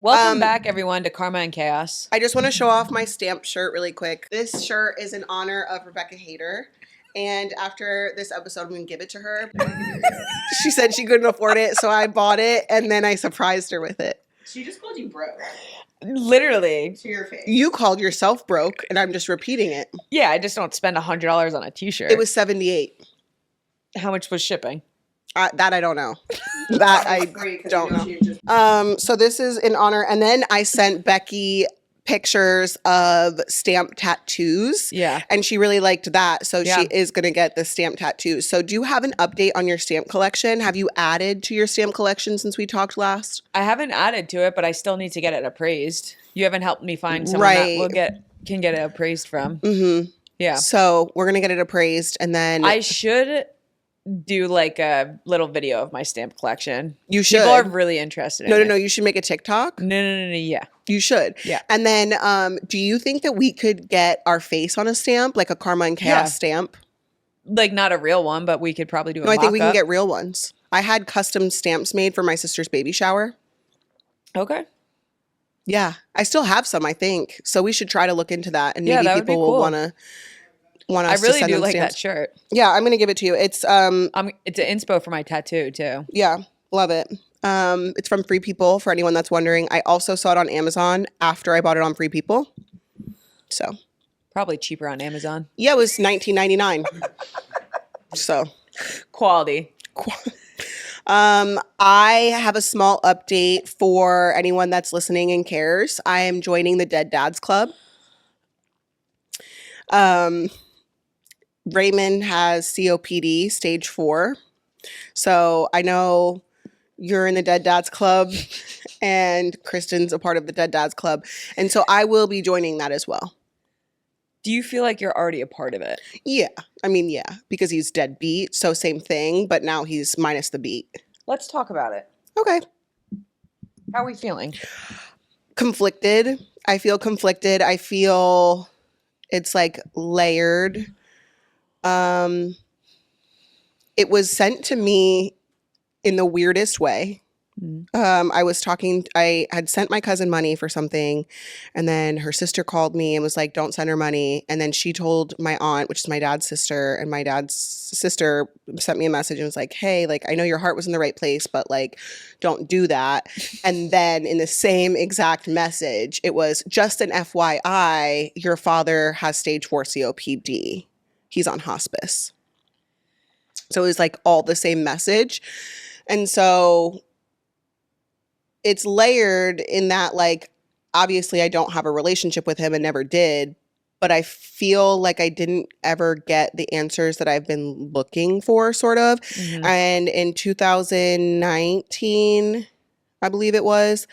Welcome back, everyone, to Karma and Chaos. I just want to show off my stamped shirt really quick. This shirt is in honor of Rebecca Hayter. And after this episode, I'm going to give it to her. She said she couldn't afford it, so I bought it, and then I surprised her with it. She just called you broke. Literally. To your face. You called yourself broke, and I'm just repeating it. Yeah, I just don't spend $100 on a t-shirt. It was $78. How much was shipping? That I don't know. That I don't know. So this is in honor. And then I sent Becky pictures of stamp tattoos. Yeah. And she really liked that. So she is going to get the stamp tattoos. So do you have an update on your stamp collection? Have you added to your stamp collection since we talked last? I haven't added to it, but I still need to get it appraised. You haven't helped me find someone that can get it appraised from. Mm-hmm. Yeah. So we're going to get it appraised, and then I should do like a little video of my stamp collection. You should. People are really interested in it. No. You should make a TikTok. No. Yeah. You should. Yeah. And then do you think that we could get our face on a stamp, like a Karma and Chaos stamp? Like not a real one, but we could probably do a No, I think we can mock-up. get real ones. I had custom stamps made for my sister's baby shower. Okay. Yeah. I still have some, I think. So we should try to look into that, and Yeah, maybe that would be people cool. will want us I to really send do them like stamps. that shirt. Yeah, I'm going to give it to you. It's It's an inspo for my tattoo too. yeah, love it. It's from Free People, for anyone that's wondering. I also saw it on Amazon after I bought it on Free People. So Probably cheaper on Amazon. yeah, it was $19.99. So Quality. I have a small update for anyone that's listening and cares. I am joining the Dead Dads Club. Raymond has COPD stage 4. So I know you're in the Dead Dads Club and Kristen's a part of the Dead Dads Club. And so I will be joining that as well. Do you feel like you're already a part of it? Yeah. I mean, yeah, because he's deadbeat. So same thing, but now he's minus the beat. Let's talk about it. Okay. How are we feeling? Conflicted. I feel conflicted. I feel it's like layered. It was sent to me in the weirdest way. I had sent my cousin money for something, and then her sister called me and was like, don't send her money. And then she told my aunt, which is my dad's sister, and my dad's sister sent me a message and was like, hey, like, I know your heart was in the right place, but like, don't do that. And then in the same exact message, it was just an FYI, your father has stage 4 COPD. He's on hospice. So it was like all the same message. And so it's layered in that, like, obviously I don't have a relationship with him and never did, but I feel like I didn't ever get the answers that I've been looking for, sort of. Mm-hmm. And in 2019, I believe it was,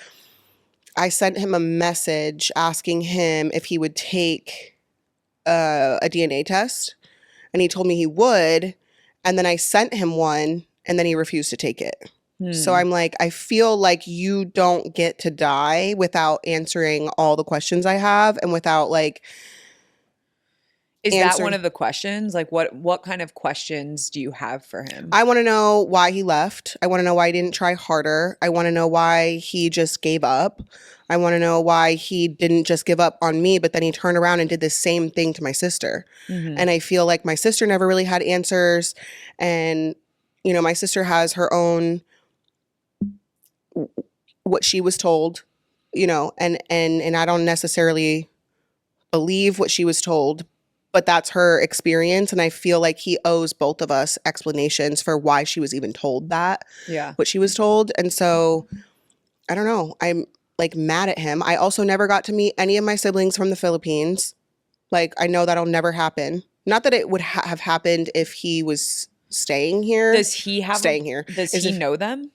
I sent him a message asking him if he would take a DNA test. And he told me he would. And then I sent him one, and then he refused to take it. So I'm like, I feel like you don't get to die without answering all the questions I have, and without like. Is that one of the questions? Like what kind of questions do you have for him? I want to know why he left. I want to know why he didn't try harder. I want to know why he just gave up. I want to know why he didn't just give up on me, but then he turned around and did the same thing to my sister. Mm-hmm. And I feel like my sister never really had answers. And, you know, my sister has her own, what she was told, you know, and I don't necessarily believe what she was told, but that's her experience. And I feel like he owes both of us explanations for why she was even told that, what she was told. And so I don't know. I'm like mad at him. I also never got to meet any of my siblings from the Philippines. Like, I know that'll never happen. Not that it would have happened if he was staying here. Does he have staying here? Does he know them?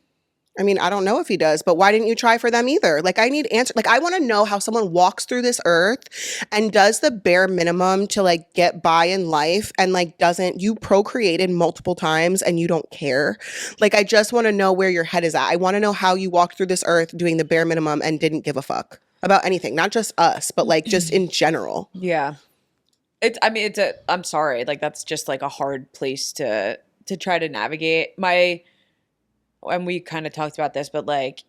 I mean, I don't know if he does, but why didn't you try for them either? Like, I need answers. Like, I want to know how someone walks through this earth and does the bare minimum to like get by in life, and like you procreated multiple times and you don't care. Like, I just want to know where your head is at. I want to know how you walked through this earth doing the bare minimum and didn't give a fuck about anything, not just us, but like just in general. Yeah. I'm sorry. Like, that's just like a hard place to try to navigate. And we kind of talked about this, but like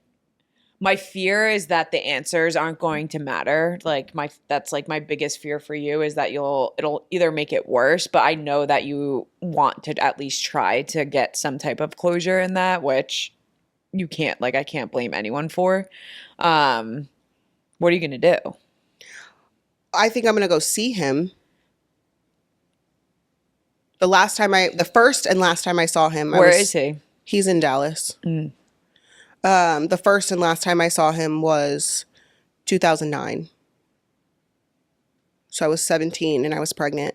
My fear is that the answers aren't going to matter. Like that's like my biggest fear for you is that it'll either make it worse, but I know that you want to at least try to get some type of closure in that, which you can't, like I can't blame anyone for. What are you gonna do? I think I'm gonna go see him. The first and last time I saw him, Where is he? He's in Dallas. Mm. The first and last time I saw him was 2009. So I was 17 and I was pregnant.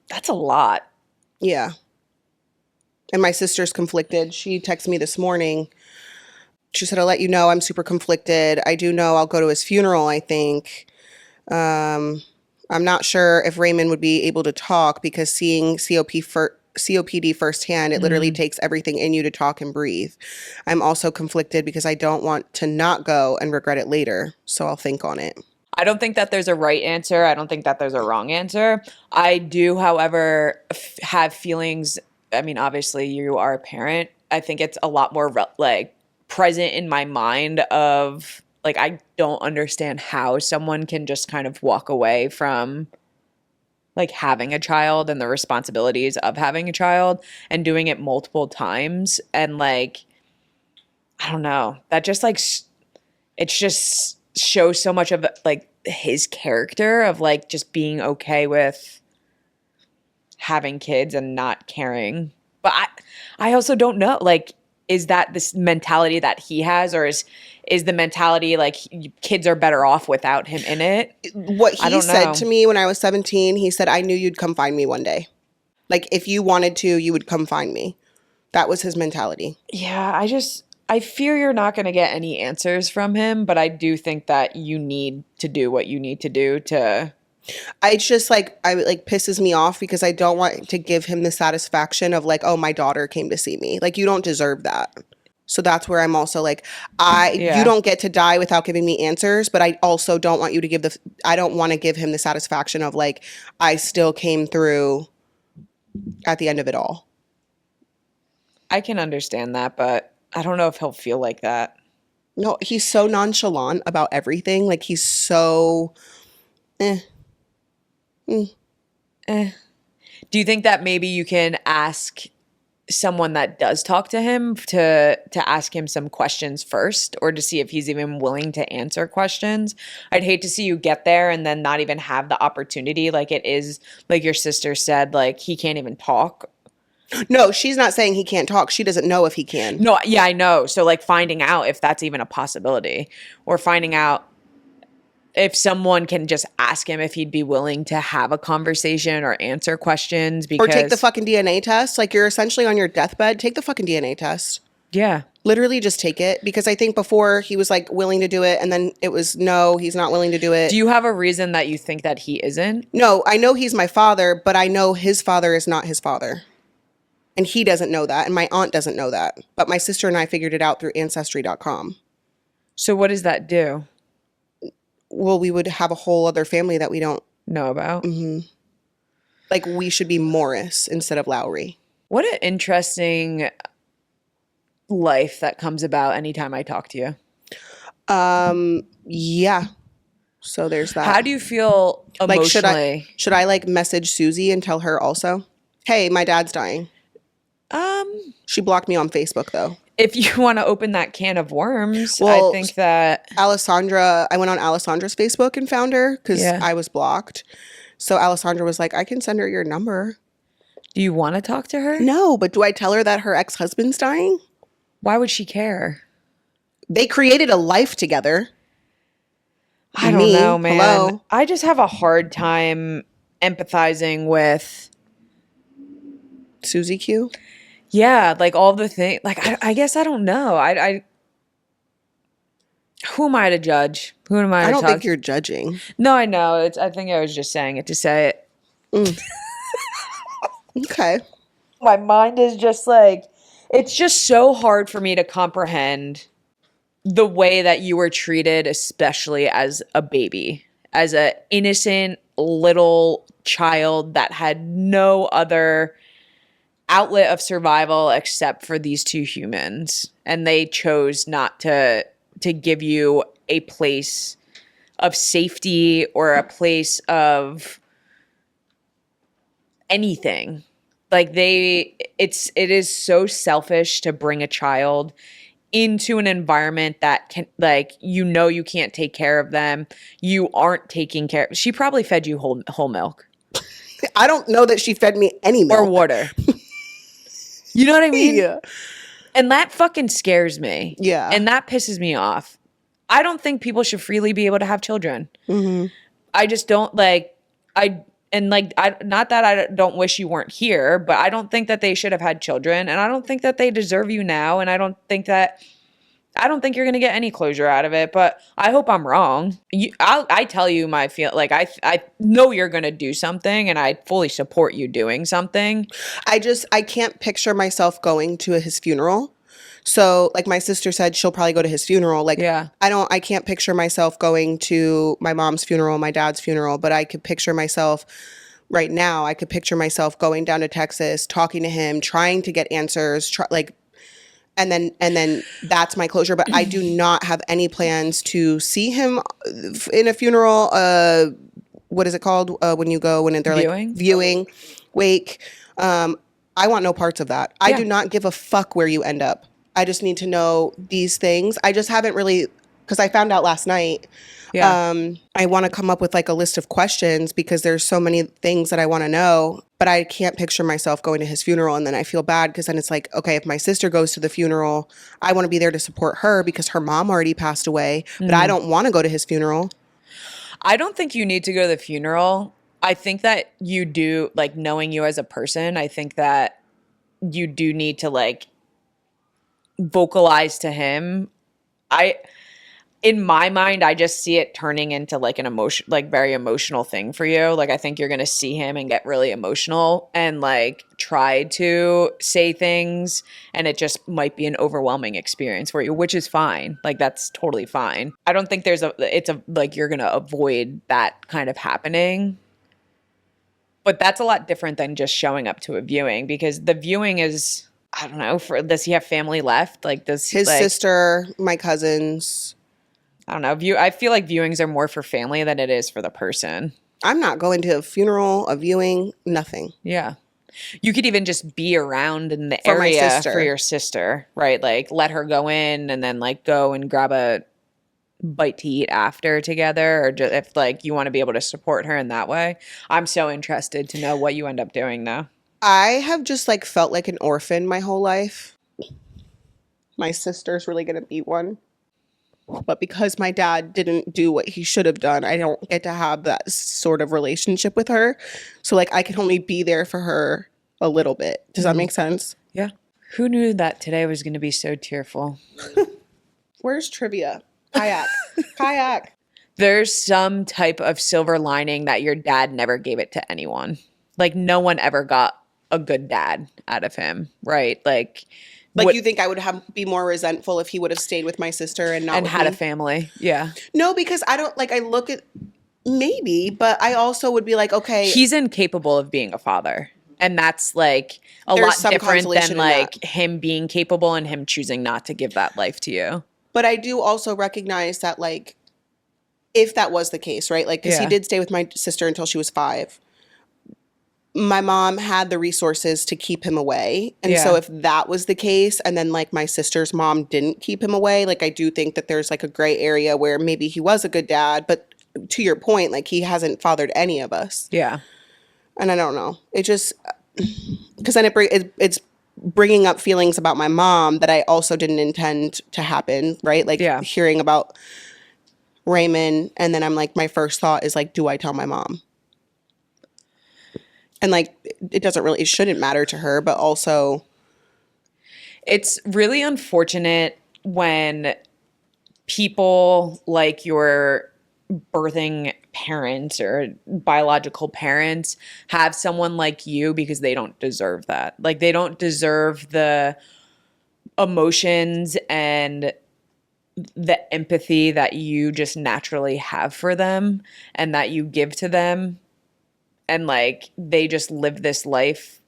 That's a lot. Yeah. And my sister's conflicted. She texted me this morning. She said, I'll let you know I'm super conflicted. I do know I'll go to his funeral, I think. I'm not sure if Raymond would be able to talk because seeing COPD firsthand, it literally takes everything in you to talk and breathe. I'm also conflicted because I don't want to not go and regret it later. So I'll think on it. I don't think that there's a right answer. I don't think that there's a wrong answer. I do, however, have feelings. I mean, obviously you are a parent. I think it's a lot more like present in my mind of like, I don't understand how someone can just kind of walk away from like having a child and the responsibilities of having a child and doing it multiple times. And like, I don't know, that just like, it's just shows so much of like his character of like just being okay with having kids and not caring. But I also don't know, like, is that this mentality that he has, or is the mentality like kids are better off without him in it? What he said to me when I was 17, he said, I knew you'd come find me one day. Like, if you wanted to, you would come find me. That was his mentality. Yeah, I fear you're not going to get any answers from him, but I do think that you need to do what you need to do to... It's just like, pisses me off because I don't want to give him the satisfaction of like, oh, my daughter came to see me. Like, you don't deserve that. So that's where I'm also like, you don't get to die without giving me answers, but I also don't want you to I don't want to give him the satisfaction of like, I still came through at the end of it all. I can understand that, but I don't know if he'll feel like that. No, he's so nonchalant about everything. Like, he's so, Do you think that maybe you can ask someone that does talk to him to ask him some questions first, or to see if he's even willing to answer questions? I'd hate to see you get there and then not even have the opportunity. Like, it is, like your sister said, like he can't even talk. No, she's not saying he can't talk. She doesn't know if he can. No, yeah, I know. So like finding out if that's even a possibility, or finding out if someone can just ask him if he'd be willing to have a conversation or answer questions. Because, or take the fucking DNA test. Like, you're essentially on your deathbed. Take the fucking DNA test. Yeah. Literally just take it. Because I think before he was like willing to do it, and then it was no, he's not willing to do it. Do you have a reason that you think that he isn't? No, I know he's my father, but I know his father is not his father. And he doesn't know that. And my aunt doesn't know that. But my sister and I figured it out through Ancestry.com. So what does that do? Well, we would have a whole other family that we don't know about. Mm-hmm. Like, we should be Morris instead of Lowry. What an interesting life that comes about anytime I talk to you. Yeah. So there's that. How do you feel emotionally? Like, should I like message Susie and tell her also? Hey, my dad's dying. She blocked me on Facebook though. If you want to open that can of worms, well, I think that Alessandra, I went on Alessandra's Facebook and found her because I was blocked. So Alessandra was like, I can send her your number. Do you want to talk to her? No, but do I tell her that her ex-husband's dying? Why would she care? They created a life together. I don't know, man. Hello? I just have a hard time empathizing with Susie Q. Yeah, like all the things. Like I guess I don't know. Who am I to judge? Who am I? I don't think you're judging. No, I know. I think I was just saying it to say it. Okay. My mind is just like, it's just so hard for me to comprehend the way that you were treated, especially as a baby, as an innocent little child that had no other outlet of survival except for these two humans, and they chose not to to give you a place of safety or a place of anything. Like it is so selfish to bring a child into an environment that can, like, you can't take care of them. You aren't taking care. She probably fed you whole milk I don't know that she fed me any milk. or water. You know what I mean? Yeah. And that fucking scares me. Yeah. And that pisses me off. I don't think people should freely be able to have children. Mm-hmm. I just don't not that I don't wish you weren't here, but I don't think that they should have had children. And I don't think that they deserve you now. And I don't think you're going to get any closure out of it, but I hope I'm wrong. I tell you my feel, like, I know you're going to do something and I fully support you doing something. I can't picture myself going to his funeral. So like my sister said, she'll probably go to his funeral. Like, yeah. I can't picture myself going to my mom's funeral, my dad's funeral, but I could picture myself right now. I could picture myself going down to Texas, talking to him, trying to get answers, and then that's my closure. But I do not have any plans to see him in a funeral. What is it called when you go when they're like viewing, wake? I want no parts of that. I do not give a fuck where you end up. I just need to know these things. I just haven't really, because I found out last night. Yeah. I want to come up with like a list of questions because there's so many things that I want to know, but I can't picture myself going to his funeral. And then I feel bad because then it's like, okay, if my sister goes to the funeral, I want to be there to support her because her mom already passed away, but I don't want to go to his funeral. I don't think you need to go to the funeral. I think that you do, like, knowing you as a person, I think that you do need to, like, vocalize to him. In my mind, I just see it turning into like an emotion, like very emotional thing for you. Like, I think you're going to see him and get really emotional and like try to say things. And it just might be an overwhelming experience for you, which is fine. Like, that's totally fine. I don't think like you're going to avoid that kind of happening. But that's a lot different than just showing up to a viewing, because the viewing is, I don't know, does he have family left? Like, does his sister, my cousins, I don't know. I feel like viewings are more for family than it is for the person. I'm not going to a funeral, a viewing, nothing. Yeah. You could even just be around in the area for your sister, right? Like, let her go in and then like go and grab a bite to eat after together, or just, if like you want to be able to support her in that way. I'm so interested to know what you end up doing though. I have just like felt like an orphan my whole life. My sister's really going to be one. But because my dad didn't do what he should have done, I don't get to have that sort of relationship with her. So like I can only be there for her a little bit. Does that make sense? Yeah. Who knew that today was going to be so tearful? Where's trivia? Kayak. Kayak. There's some type of silver lining that your dad never gave it to anyone. Like, no one ever got a good dad out of him, right? Like, you think I would be more resentful if he would have stayed with my sister and not and with had me? a family? Yeah. No, because I don't, like, I look at, maybe, but I also would be like, okay. He's incapable of being a father. And that's like a lot different than like him being capable and him choosing not to give that life to you. But I do also recognize that, like, if that was the case, right? Like, because he did stay with my sister until she was 5. My mom had the resources to keep him away. And so if that was the case, and then like my sister's mom didn't keep him away, like I do think that there's like a gray area where maybe he was a good dad, but to your point, like he hasn't fathered any of us. Yeah. And I don't know. It just, because then it's bringing up feelings about my mom that I also didn't intend to happen, right? Like hearing about Raymond, and then I'm like, my first thought is like, do I tell my mom? And like, it shouldn't matter to her, but also. It's really unfortunate when people like your birthing parents or biological parents have someone like you, because they don't deserve that. Like, they don't deserve the emotions and the empathy that you just naturally have for them and that you give to them. And like, they just live this life.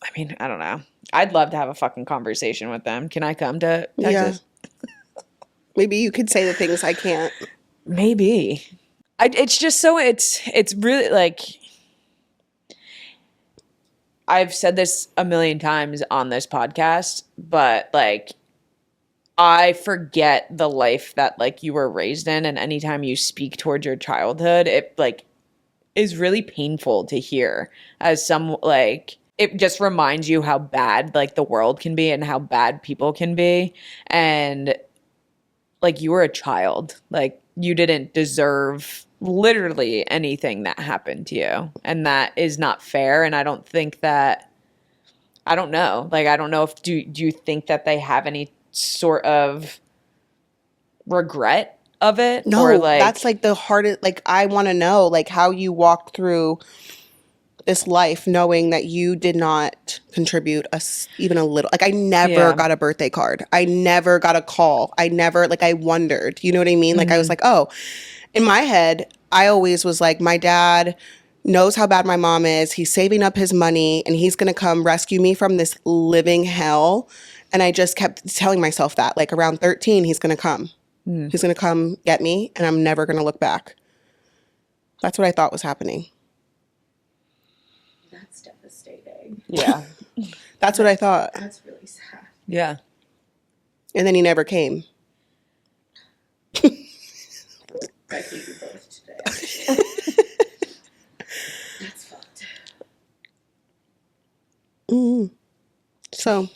I mean, I don't know. I'd love to have a fucking conversation with them. Can I come to Texas? Maybe you could say the things I can't. Maybe. It's just so it's really like I've said this a million times on this podcast, but like I forget the life that like you were raised in, and anytime you speak towards your childhood, it like is really painful to hear as some like it just reminds you how bad like the world can be and how bad people can be. And like you were a child, like you didn't deserve literally anything that happened to you. And that is not fair. And I don't think that, I don't know. Like, I don't know if, do you think that they have any sort of regret of it? No, or like, that's like the hardest. Like, I want to know, like, how you walked through this life knowing that you did not contribute even a little. Like, I never Yeah. got a birthday card. I never got a call. I never, like, I wondered. You know what I mean? Like, I was like, oh, in my head, I always was like, my dad knows how bad my mom is. He's saving up his money and he's going to come rescue me from this living hell. And I just kept telling myself that, like, around 13, he's going to come. He's going to come get me, and I'm never going to look back. That's what I thought was happening. That's devastating. yeah. That's what I thought. That's really sad. Yeah. And then he never came. Becky, you both today. That's fucked. So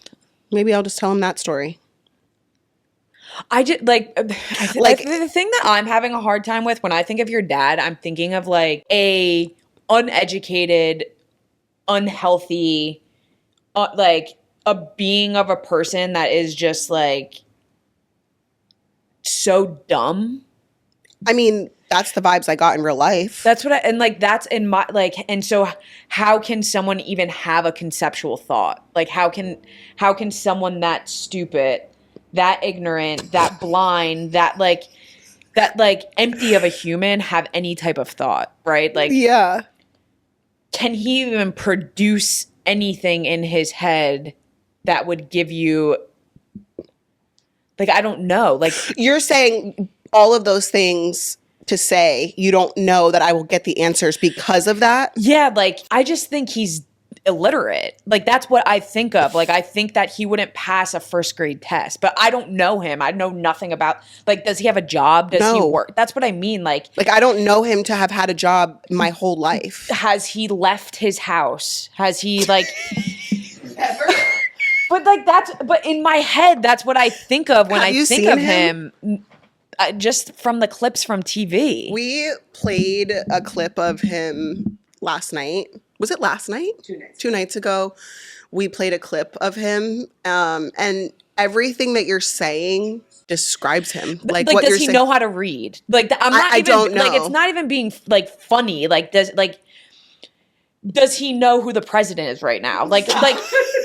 maybe I'll just tell him that story. I just like Like- the thing that I'm having a hard time with when I think of your dad, I'm thinking of like a uneducated, unhealthy, like a being of a person that is just like so dumb. I mean, that's the vibes I got in real life. That's what and like that's in my like, and so how can someone even have a conceptual thought? Like how can someone that stupid, that ignorant, that blind, that like empty of a human have any type of thought, right? Like, Yeah. can he even produce anything in his head that would give you, like, I don't know. Like, You're saying all of those things to say you don't know that I will get the answers because of that? yeah, like, I just think he's illiterate. Like, that's what I think of. Like, I think that he wouldn't pass a first grade test, but I don't know him. I know nothing about, like, does he have a job? Does he No. work? That's what I mean. Like, Like, I don't know him to have had a job my whole life. has he left his house? Has he, like, Never. but like, but in my head, that's what I think of when Have I you think seen of him? him. Just from the clips from TV. We played a clip of him last night. Was it last night? 2 nights. 2 nights ago. We played a clip of him. And everything that you're saying describes him. Like what does you're he saying. know how to read? Like, I'm not I even don't like, know. it's not even being like funny. Like, does he know who the president is right now? Like,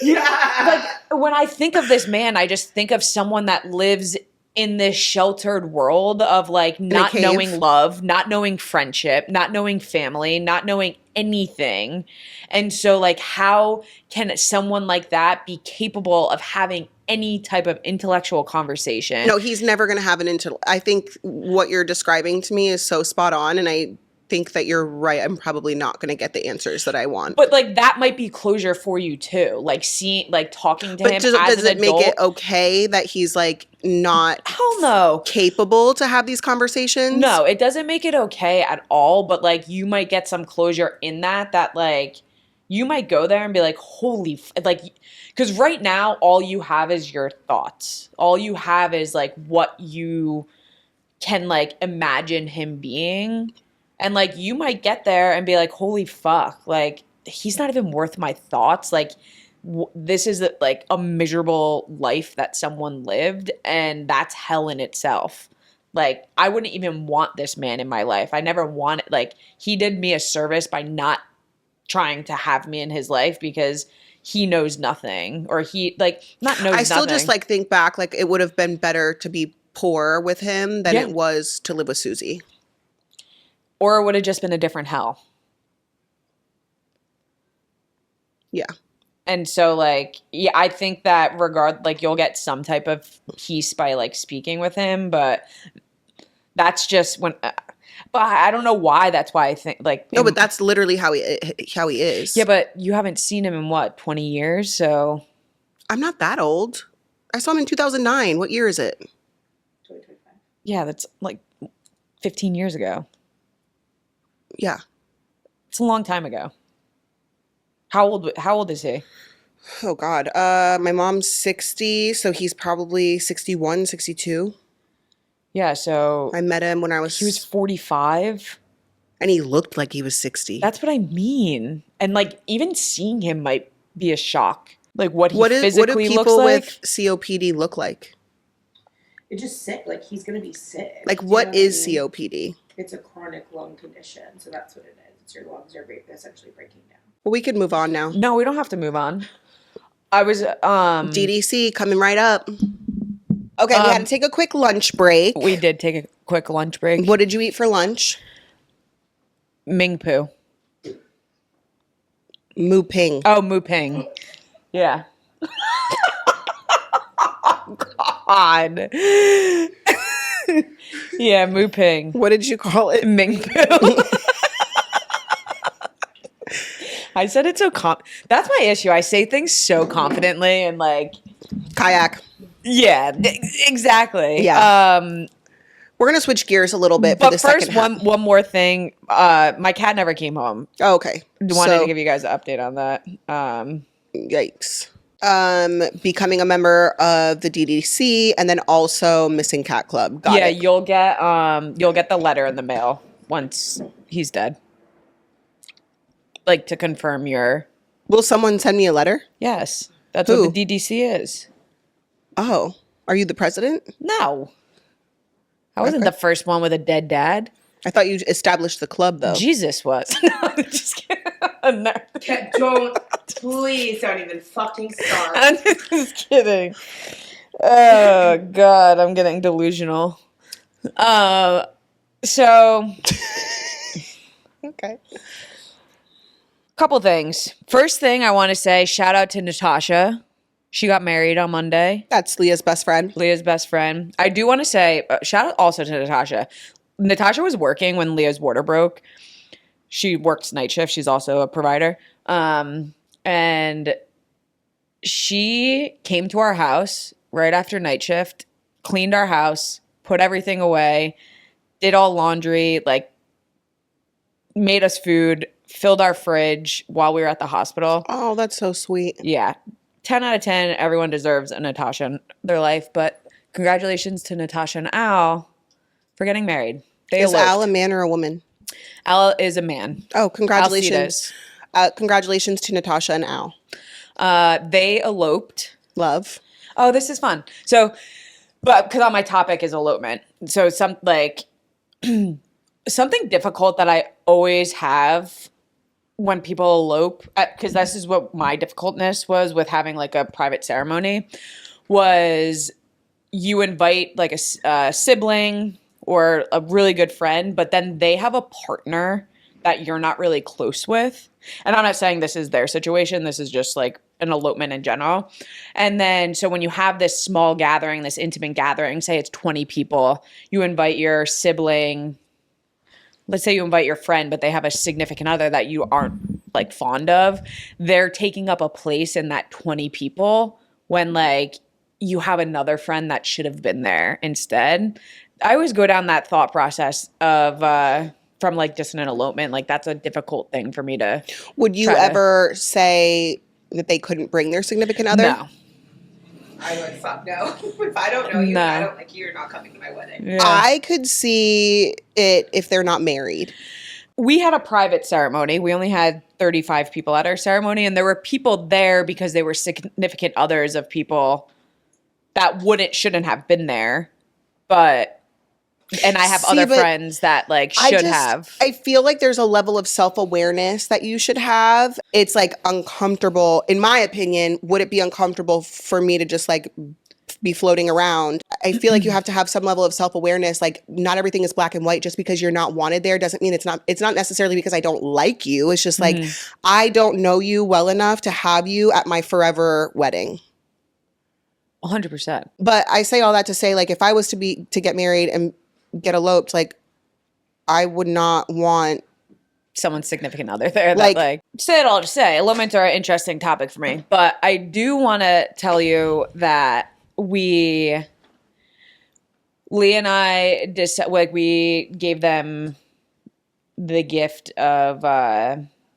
Yeah. like when I think of this man, I just think of someone that lives in this sheltered world of like not cave? knowing love, not knowing friendship, not knowing family, not knowing anything. And so like, how can someone like that be capable of having any type of intellectual conversation? No, he's never going to have I think what you're describing to me is so spot on. And I think that you're right. I'm probably not going to get the answers that I want. But like that might be closure for you too. Like seeing, like talking to him But does as an it make adult. it okay that he's like not Hell no. capable to have these conversations? No, it doesn't make it okay at all. But like you might get some closure in that like you might go there and be like, holy, like, because right now all you have is your thoughts. All you have is like what you can like imagine him being. And like you might get there and be like, holy fuck, like he's not even worth my thoughts. Like this is like a miserable life that someone lived, and that's hell in itself. Like I wouldn't even want this man in my life. I never wanted, like he did me a service by not trying to have me in his life because he knows nothing, or he like not knows I still nothing. just like think back, like it would have been better to be poor with him than Yeah. it was to live with Susie. Or it would have just been a different hell. Yeah. And so, like, yeah, I think that you'll get some type of peace by, like, speaking with him, but that's just when, but I don't know why. That's why I think, like, No, but that's literally how he is. yeah, but you haven't seen him in what, 20 years? So, I'm not that old. I saw him in 2009. What year is it? 2025. yeah, that's like 15 years ago. Yeah. It's a long time ago. How old is he? Oh God. My mom's 60, so he's probably 61, 62. Yeah, so I met him when he was 45. and he looked like he was 60. That's what I mean. And like even seeing him might be a shock. Like what he What do physically looks people like. with COPD look like? It's just sick. Like he's gonna be sick. Like Do you what know is I mean? COPD? It's a chronic lung condition, so that's what it is. It's your lungs are essentially breaking down. Well, we could move on now. No, we don't have to move on. I was DDC coming right up. Okay, we had to take a quick lunch break. we did take a quick lunch break. What did you eat for lunch? Ming Poo. Moo Ping. Oh, Mu Ping. Yeah. God. Yeah, Mu Ping. What did you call it? Ming Poo. I said it so that's my issue. I say things so confidently and like Kayak. yeah, exactly. Yeah. We're gonna switch gears a little bit for But the first, second half. one more thing. My cat never came home. Oh, okay. Wanted So, to give you guys an update on that. yikes. Becoming a member of the DDC and then also Missing Cat Club. Got Yeah, it. you'll get the letter in the mail once he's dead. Like to confirm your Will someone send me a letter? yes. That's Who? what the DDC is. Oh, are you the president? No, I wasn't Okay. the first one with a dead dad. I thought you established the club though. Jesus was. No, just kidding. No. Don't please don't even fucking start. I'm just kidding. Oh God, I'm getting delusional. So Okay. couple things. First thing I want to say, shout out to Natasha. She got married on Monday. That's Leah's best friend. Leah's best friend. I do want to say, shout out also to Natasha. Natasha was working when Leah's water broke. She works night shift. She's also a provider. And she came to our house right after night shift, cleaned our house, put everything away, did all laundry, like made us food, filled our fridge while we were at the hospital. Oh, that's so sweet. Yeah. 10 out of 10. Everyone deserves a Natasha in their life. But congratulations to Natasha and Al for getting married. They Is eloped. Al a man or a woman? Al is a man. Oh, congratulations. Alcides. Congratulations to Natasha and Al. They eloped. Love. Oh, this is fun. So, but because on my topic is elopement. So something difficult that I always have when people elope, because this is what my difficultness was with having like a private ceremony, was you invite like a sibling or a really good friend, but then they have a partner that you're not really close with. And I'm not saying this is their situation. This is just like an elopement in general. And then, so when you have this small gathering, this intimate gathering, say it's 20 people, you invite your sibling. Let's say you invite your friend, but they have a significant other that you aren't like fond of. They're taking up a place in that 20 people when like you have another friend that should have been there instead. I always go down that thought process of from like just an elopement. Like that's a difficult thing for me to. Would you try to- ever say that they couldn't bring their significant other? No. I would fuck no. If I don't know you, No. and I don't like you, you're not coming to my wedding. Yeah. I could see it if they're not married. We had a private ceremony. We only had 35 people at our ceremony, and there were people there because they were significant others of people that shouldn't have been there. And I have See, other but friends that like should have. I feel like there's a level of self-awareness that you should have. It's like uncomfortable, in my opinion. Would it be uncomfortable for me to just like be floating around. I feel like you have to have some level of self-awareness. Like, not everything is black and white. Just because you're not wanted there doesn't mean it's not necessarily because I don't like you. It's just like, I don't know you well enough to have you at my forever wedding. 100%. But I say all that to say, like, if I was to get married and get eloped, like, I would not want Someone's significant other there. Like- That, like, say it all to say, elopements are an interesting topic for me. But I do want to tell you that Lee and I we gave them the gift of,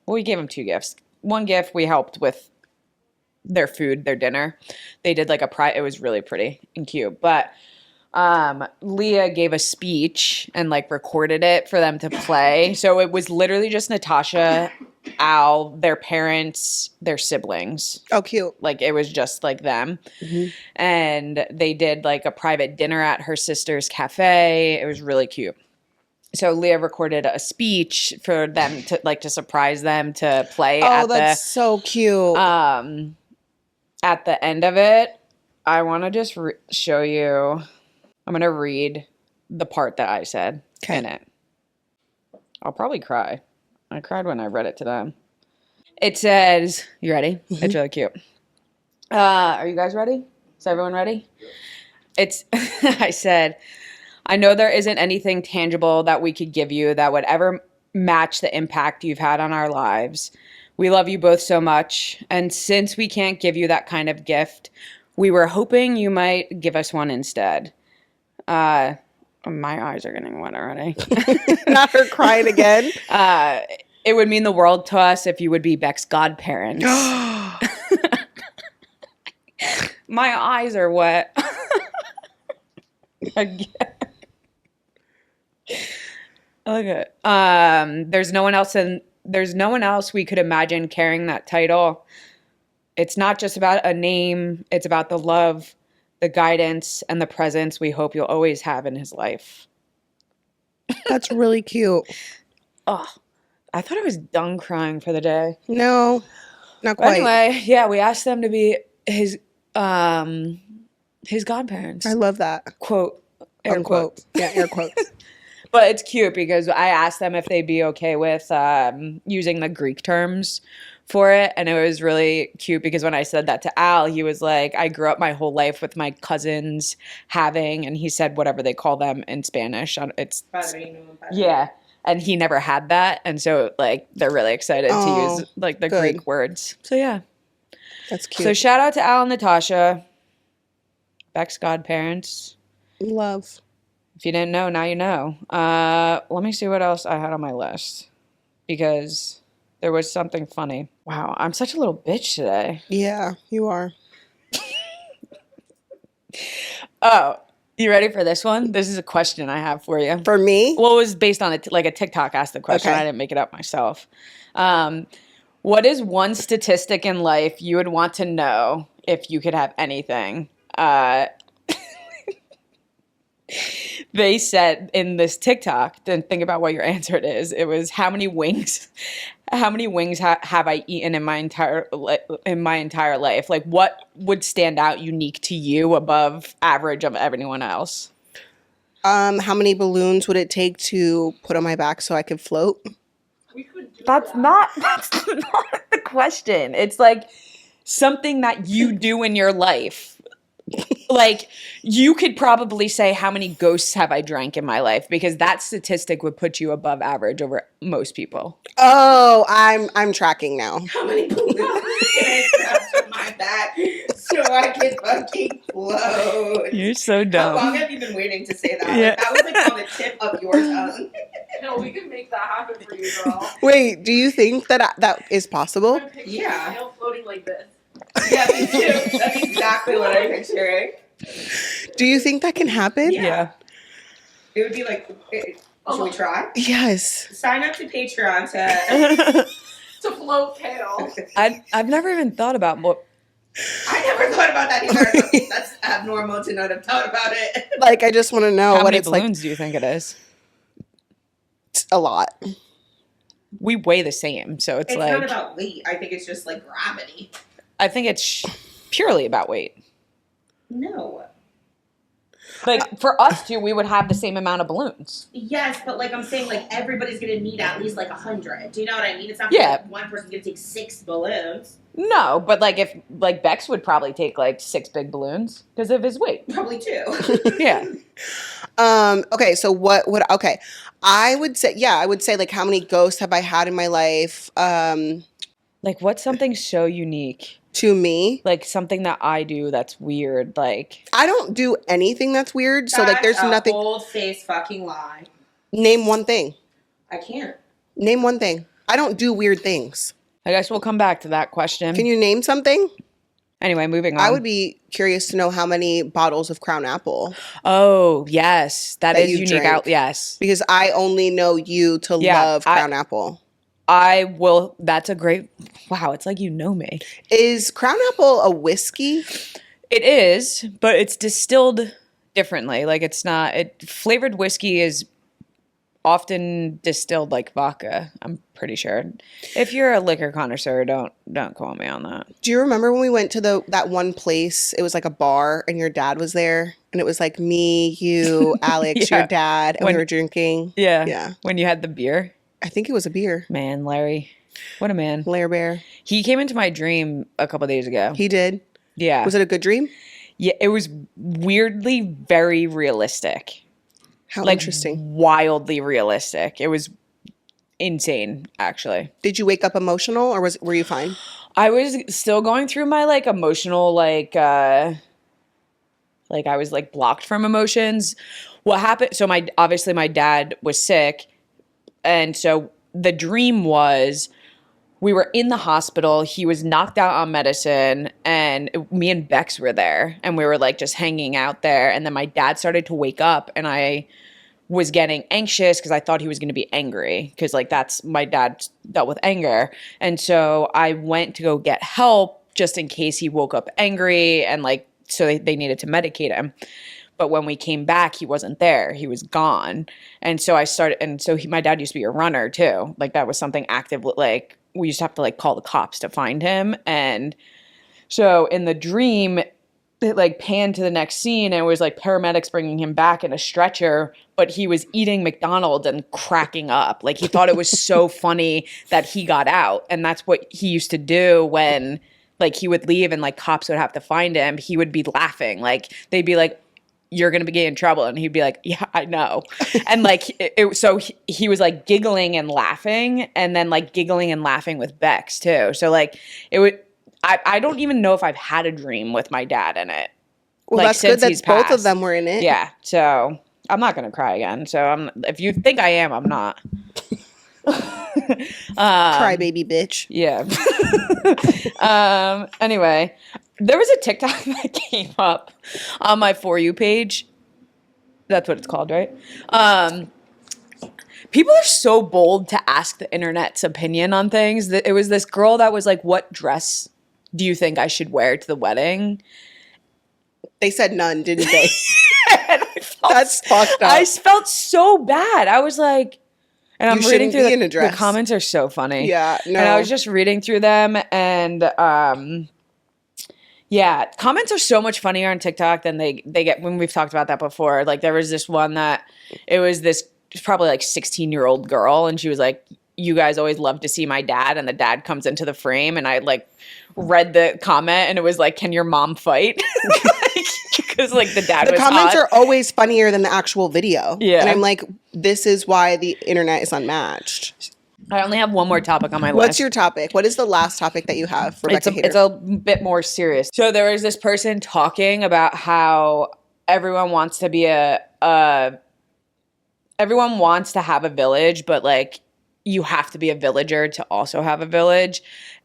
we gave them 2 gifts. One gift, we helped with their food, their dinner. They did like it was really pretty and cute. But Leah gave a speech and like recorded it for them to play. So it was literally just Natasha, Al, their parents, their siblings. Oh, cute. Like it was just like them. And they did like a private dinner at her sister's cafe. It was really cute. So Leah recorded a speech for them to surprise them to play That's so cute. at the end of it. I want to just show you. I'm going to read the part that I said in it. I'll probably cry. I cried when I read it to them. It says, you ready? It's really cute. Are you guys ready? Is everyone ready? I said, I know there isn't anything tangible that we could give you that would ever match the impact you've had on our lives. We love you both so much. And since we can't give you that kind of gift, we were hoping you might give us one instead. My eyes are getting wet already. Not her crying again. It would mean the world to us if you would be Beck's godparents. My eyes are wet. Again. Look at there's no one else we could imagine carrying that title. It's not just about a name, it's about the love, the guidance, and the presence we hope you'll always have in his life. That's really cute. Oh, I thought I was done crying for the day. No, not But quite. anyway, yeah, we asked them to be his godparents. I love that. Quote, air Unquote. quotes. Yeah, air quotes. But it's cute because I asked them if they'd be okay with using the Greek terms for it. And it was really cute because when I said that to Al, he was like, I grew up my whole life with my cousins having, and he said whatever they call them in Spanish. It's yeah. And he never had that. And so like they're really excited to use like the Greek words. So yeah. That's cute. So shout out to Al and Natasha, Beck's godparents. Love. If you didn't know, now you know. Let me see what else I had on my list because there was something funny. Wow, I'm such a little bitch today. Yeah, you are. Oh, you ready for this one? This is a question I have for you. For me? Well, it was based on a TikTok asked the question. Okay. I didn't make it up myself. What is one statistic in life you would want to know if you could have anything? They said in this TikTok, then think about what your answer is. It was how many wings have I eaten in my entire life? Like what would stand out unique to you above average of everyone else? How many balloons would it take to put on my back so I could float? That's not the question. It's like something that you do in your life. Like you could probably say how many ghosts have I drank in my life because that statistic would put you above average over most people. Oh, I'm tracking now. How many balloons can I strap to my back so I can fucking float? You're so How dumb. long have you been waiting to say that? Yeah. Like, that was like on the tip of your tongue. No, we can make that happen for you, girl. Wait, do you think that is possible? I'm picturing Yeah. Kail floating like this. Yeah, me too. That's exactly what I'm picturing. Do you think that can happen? Yeah. It would be like, should we try? Yes. Sign up to Patreon to. To float Kail. I've never even thought about what. I never thought about that either. That's abnormal to not have thought about it. Like, I just want to know How what many it's like. balloons do you think it is? It's a lot. We weigh the same, so it's It's like not about weight. I think it's just like gravity. I think it's purely about weight. No. Like for us two, we would have the same amount of balloons. Yes, but like I'm saying, like everybody's gonna need at least like 100. Do you know what I mean? It's not Yeah. like one person's gonna take 6 balloons. No, but like if like Bex would probably take like 6 big balloons because of his weight. Probably 2. Yeah. Okay, so what would okay. I would say like how many ghosts have I had in my life? Like what's something so unique? To me, Like something that I do that's weird. Like I don't do anything that's weird. So like there's That's a nothing. Old face fucking lie. Name one thing. I can't. Name one thing. I don't do weird things. I guess we'll come back to that question. Can you name something? Anyway, moving on. I would be curious to know how many bottles of Crown Apple, Oh, yes. That That is you unique drank. Yes. because I only know you to Yeah, love Crown Apple. I will. That's a great. Wow. It's like you know me. Is Crown Apple a whiskey? It is, but it's distilled differently. Like it's not. Flavored whiskey is often distilled like vodka. I'm pretty sure. If you're a liquor connoisseur, don't call me on that. Do you remember when we went to that one place? It was like a bar, and your dad was there, and it was like me, you, Alex, Yeah. your dad, and When- we were drinking. Yeah. Yeah. When you had the beer, I think it was a beer. man, Larry, what a man. Lair Bear. He came into my dream a couple days ago. He did. Yeah. Was it a good dream? Yeah. It was weirdly very realistic. How Like interesting. wildly realistic. It was insane, actually. Did you wake up emotional, or were you fine? I was still going through my like emotional like I was like blocked from emotions. What happened? So obviously my dad was sick, and so the dream was we were in the hospital. He was knocked out on medicine, and me and Bex were there, and we were like just hanging out there. And then my dad started to wake up, and I was getting anxious because I thought he was going to be angry because like that's my dad dealt with anger. And so I went to go get help just in case he woke up angry, and like so they needed to medicate him. But when we came back, he wasn't there. He was gone. And so my dad used to be a runner too. Like that was something active. Like we used to have to like call the cops to find him. And so in the dream, it like panned to the next scene, and it was like paramedics bringing him back in a stretcher, but he was eating McDonald's and cracking up. Like he thought it was so funny that he got out. And that's what he used to do when like he would leave and like cops would have to find him. He would be laughing. Like they'd be like, "You're going to be getting in trouble." And he'd be like, "Yeah, I know." And like, so he was like giggling and laughing, and then like giggling and laughing with Bex too. So like it would, I don't even know if I've had a dream with my dad in it. Well, like, that's good since he's that both of passed. them were in it. Yeah. So I'm not going to cry again. So if you think I am, I'm not. Crybaby bitch. Yeah. Anyway, there was a TikTok that came up on my For You page. That's what it's called, right? People are so bold to ask the internet's opinion on things. It was this girl that was like, "What dress do you think I should wear to the wedding?" They said none, didn't they? And I felt, That's fucked up. I felt so bad. I was like, and I'm You reading shouldn't through be in a the dress. comments are so funny. Yeah, no. And I was just reading through them, and yeah, comments are so much funnier on TikTok than they get when we've talked about that before. Like there was this one that it was probably like 16-year-old girl, and she was like, "You guys always love to see my dad," and the dad comes into the frame, and I like read the comment, and it was like, "Can your mom fight?" Because like the dad The was comments hot. are always funnier than the actual video. Yeah. And I'm like, this is why the internet is unmatched. I only have one more topic on my list. What's your topic? What is the last topic that you have, Rebecca It's a bit more serious. So there was this person talking about how everyone wants to be everyone wants to have a village, but like you have to be a villager to also have a village.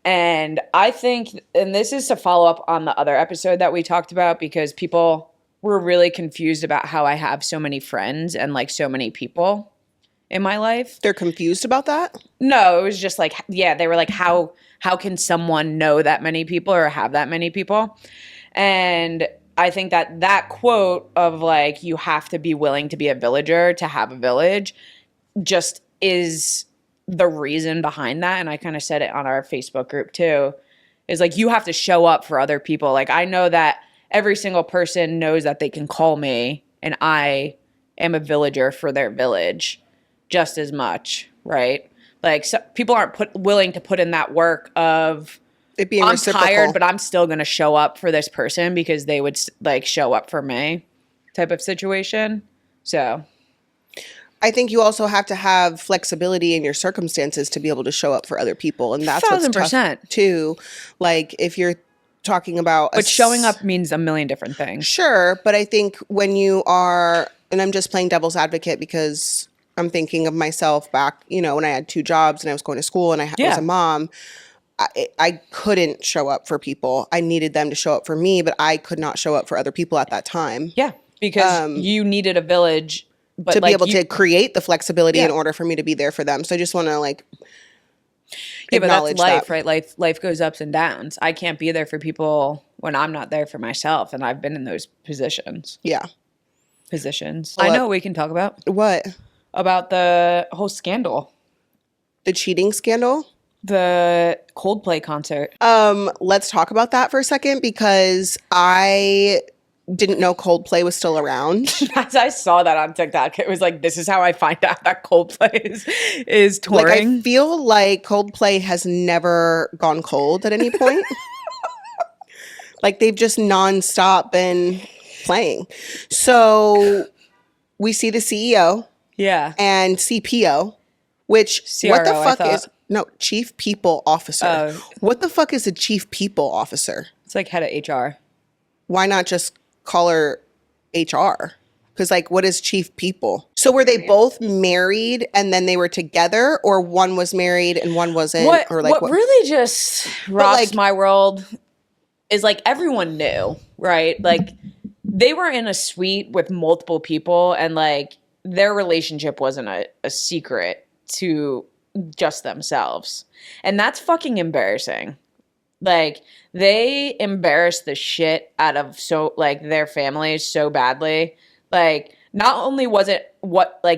And I think, and this is to follow up on the other episode that we talked about, because people were really confused about how I have so many friends and like so many people in my life. They're confused about that? No, it was just like, yeah, they were like, how can someone know that many people or have that many people? And I think that quote of like, you have to be willing to be a villager to have a village just is the reason behind that. And I kind of said it on our Facebook group too, is like, you have to show up for other people. Like I know that every single person knows that they can call me and I am a villager for their village just as much, right? Like, so people aren't willing to put in that work of It being I'm reciprocal. tired, but I'm still going to show up for this person because they would like show up for me type of situation. So I think you also have to have flexibility in your circumstances to be able to show up for other people. And that's what's tough 1000%. too. Like if you're talking about But showing up means a million different things. Sure, but I think when you are, and I'm just playing devil's advocate because I'm thinking of myself back, you know, when I had 2 jobs and I was going to school and I was a mom, I couldn't show up for people. I needed them to show up for me, but I could not show up for other people at that time. Yeah, because you needed a village. But to like be able to create the flexibility in order for me to be there for them. So I just want to like but that's acknowledge life, that. right? Life goes ups and downs. I can't be there for people when I'm not there for myself, and I've been in those positions. Yeah. I know what we can talk about. What? About the whole scandal. The cheating scandal? The Coldplay concert. Let's talk about that for a second because I didn't know Coldplay was still around. As I saw that on TikTok, it was like, this is how I find out that Coldplay is touring. Like I feel like Coldplay has never gone cold at any point. Like they've just nonstop been playing. So we see the CEO and CPO, which CRO, what the fuck I is no Chief People Officer? What the fuck is a Chief People Officer? It's like head of HR. Why not just call her HR? Because like, what is Chief People? So were they both married and then they were together, or one was married and one wasn't? What what really just rocks like, my world is like everyone knew, right? Like they were in a suite with multiple people, and like their relationship wasn't a secret to just themselves, and that's fucking embarrassing. Like they embarrassed the shit out of their families so badly. Like not only was it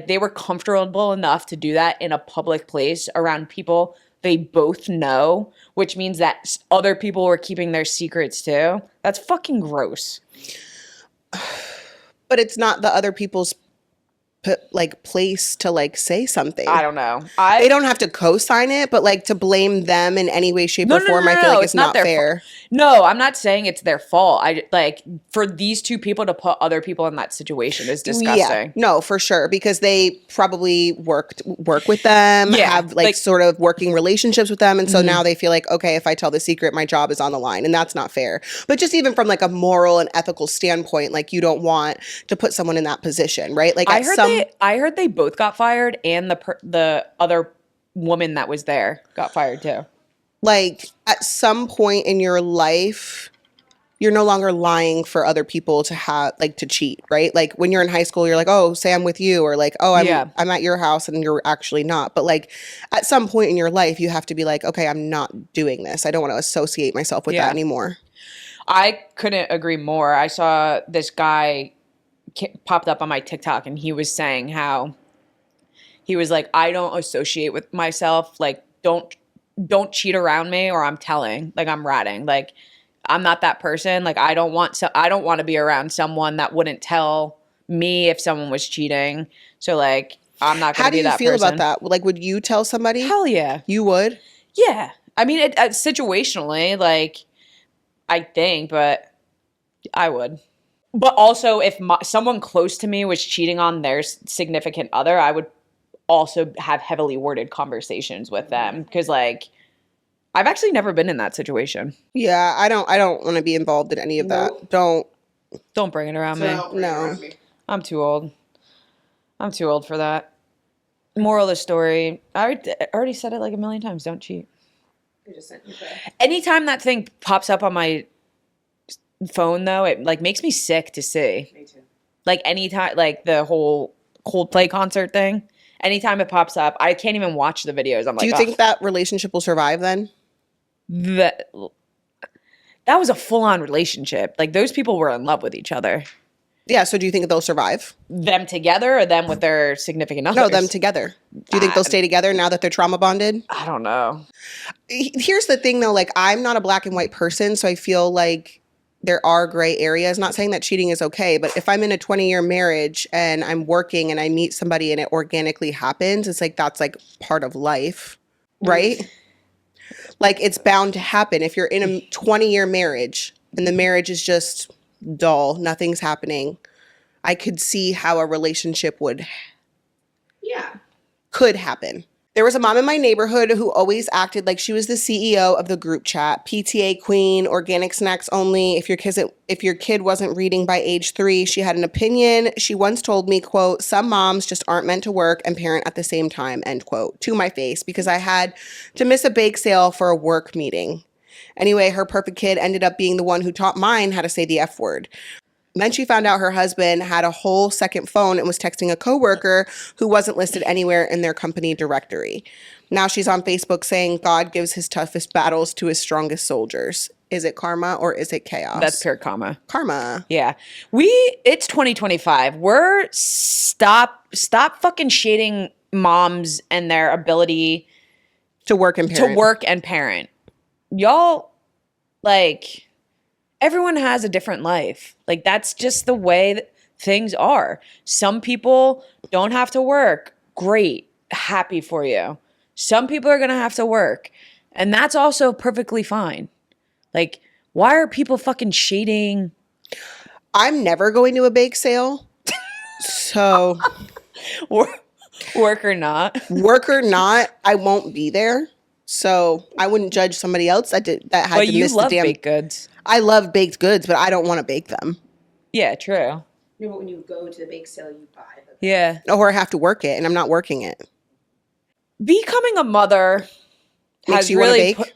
they were comfortable enough to do that in a public place around people they both know, which means that other people were keeping their secrets too. That's fucking gross. But it's not the other people's place to like say something. I don't know. They don't have to co-sign it, but like to blame them in any way, shape, or form, I feel like it's not fair. No, I'm not saying it's their fault. I like for these two people to put other people in that situation is disgusting. Yeah, no, for sure, because they probably work with them, have like sort of working relationships with them, and so now they feel like, okay, if I tell the secret, my job is on the line, and that's not fair. But just even from like a moral and ethical standpoint, like you don't want to put someone in that position, right? Like I heard they both got fired, and the other woman that was there got fired too. Like at some point in your life, you're no longer lying for other people to have to cheat, right? Like when you're in high school, you're like, oh, say I'm with you, or like, oh, I'm at your house, and you're actually not. But like at some point in your life, you have to be like, okay, I'm not doing this. I don't want to associate myself with that anymore. I couldn't agree more. I saw this guy popped up on my TikTok, and he was saying how he was like, I don't associate with myself. Like, don't cheat around me, or I'm telling. Like, I'm ratting. Like, I'm not that person. Like, I don't want to be around someone that wouldn't tell me if someone was cheating. So like, I'm not going to be that person. How do you feel about that? Like, would you tell somebody? Hell yeah. You would? Yeah. I mean, situationally, like, I think, but I would. But also, if someone close to me was cheating on their significant other, I would also have heavily worded conversations with them, because like I've actually never been in that situation. Yeah, I don't want to be involved in any of that. Don't bring it around me. No. I'm too old. I'm too old for that. Moral of the story, I already said it like a million times. Don't cheat. I just sent you that. Anytime that thing pops up on my phone, though, it like makes me sick to see. Me too. Like anytime, like the whole Coldplay concert thing. Anytime it pops up, I can't even watch the videos. I'm like, do you think that relationship will survive then? That was a full-on relationship. Like those people were in love with each other. Yeah. So do you think they'll survive? Them together, or them with their significant others? No, them together. Do you think they'll stay together now that they're trauma bonded? I don't know. Here's the thing though. Like I'm not a black and white person, so I feel like there are gray areas. Not saying that cheating is okay, but if I'm in a 20-year marriage and I'm working and I meet somebody and it organically happens, it's like that's like part of life, right? Like it's bound to happen. If you're in a 20-year marriage and the marriage is just dull, nothing's happening, I could see how a relationship could happen. There was a mom in my neighborhood who always acted like she was the CEO of the group chat, PTA queen, organic snacks only. If your kid wasn't reading by age 3, she had an opinion. She once told me, quote, "Some moms just aren't meant to work and parent at the same time," end quote, to my face because I had to miss a bake sale for a work meeting. Anyway, her perfect kid ended up being the one who taught mine how to say the F word. Then she found out her husband had a whole second phone and was texting a coworker who wasn't listed anywhere in their company directory. Now she's on Facebook saying God gives his toughest battles to his strongest soldiers. Is it karma or is it chaos? That's pure karma. Karma. Yeah. It's 2025. We're stop fucking shading moms and their ability To work and parent. Y'all, like, everyone has a different life. Like, that's just the way that things are. Some people don't have to work. Great. Happy for you. Some people are going to have to work. And that's also perfectly fine. Like, why are people fucking shading? I'm never going to a bake sale. So Work or not. work or not, I won't be there. So I wouldn't judge somebody else that had But to you miss love the damn. baked goods. I love baked goods, but I don't want to bake them. Yeah, true. No, but when you go to the bake sale, you buy them. Yeah. Or I have to work it, and I'm not working it. Becoming a mother Makes has you wanna really bake?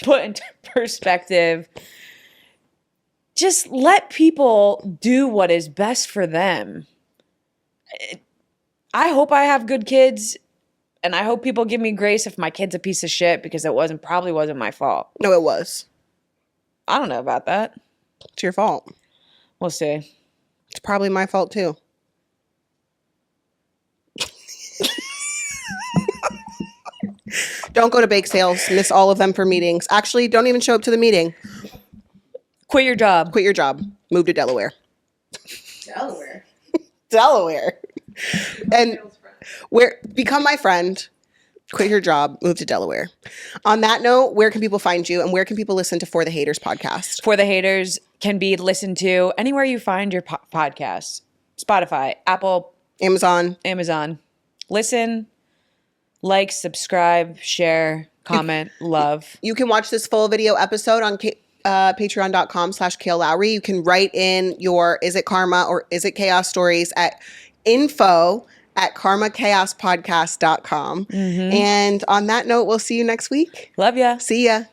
put into perspective. Just let people do what is best for them. I hope I have good kids, and I hope people give me grace if my kid's a piece of shit because it probably wasn't my fault. No, it was. I don't know about that. It's your fault. We'll see. It's probably my fault too. Don't go to bake sales. Miss all of them for meetings. Actually, don't even show up to the meeting. Quit your job. Quit your job. Move to Delaware. Delaware. Delaware. And become my friend. Quit your job. Move to Delaware. On that note, where can people find you and where can people listen to For the Haters podcast? For the Haters can be listened to anywhere you find your podcasts. Spotify, Apple, Amazon. Listen, like, subscribe, share, comment, love. You can watch this full video episode on patreon.com/Kail Lowry. You can write in your Is It Karma or Is It Chaos stories at info@karmachaospodcast.com. And on that note, we'll see you next week. Love ya. See ya.